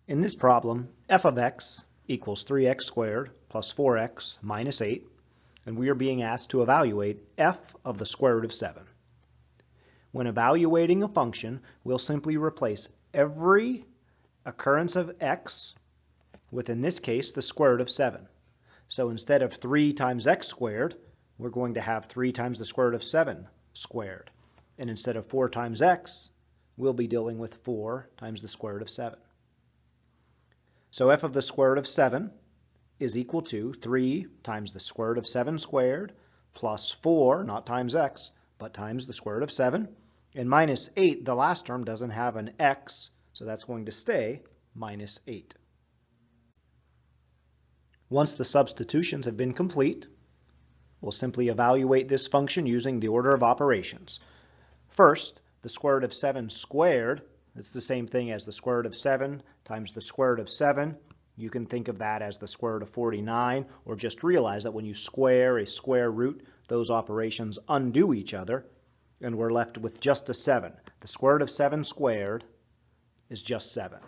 In this problem, f of x equals 3x squared plus 4x minus 8, and we are being asked to evaluate f of the square root of 7. When evaluating a function, we'll simply replace every occurrence of x with, in this case, the square root of 7. So instead of 3 times x squared, we're going to have 3 times the square root of 7 squared. And instead of 4 times x, we'll be dealing with 4 times the square root of 7. So f of the square root of 7 is equal to 3 times the square root of 7 squared plus 4, not times x, but times the square root of 7. And minus 8, the last term doesn't have an x, so that's going to stay minus 8. Once the substitutions have been complete, we'll simply evaluate this function using the order of operations. First, the square root of 7 squared, it's the same thing as the square root of 7 times the square root of 7. You can think of that as the square root of 49, or just realize that when you square a square root, those operations undo each other, and we're left with just a 7. The square root of 7 squared is just 7.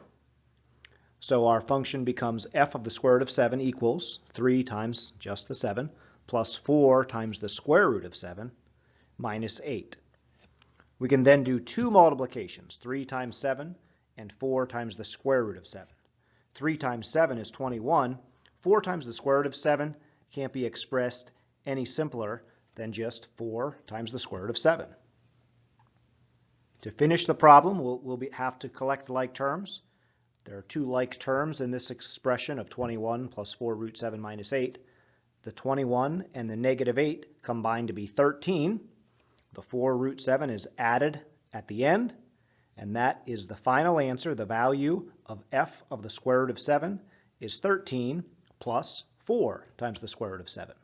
So our function becomes f of the square root of 7 equals 3 times just the 7 plus 4 times the square root of 7 minus 8. We can then do two multiplications, 3 times 7 and 4 times the square root of 7. 3 times 7 is 21. 4 times the square root of 7 can't be expressed any simpler than just 4 times the square root of 7. To finish the problem, we'll have to collect like terms. There are two like terms in this expression of 21 plus 4 root 7 minus 8. The 21 and the negative 8 combine to be 13. The 4 root 7 is added at the end, and that is the final answer. The value of f of the square root of 7 is 13 plus 4 times the square root of 7.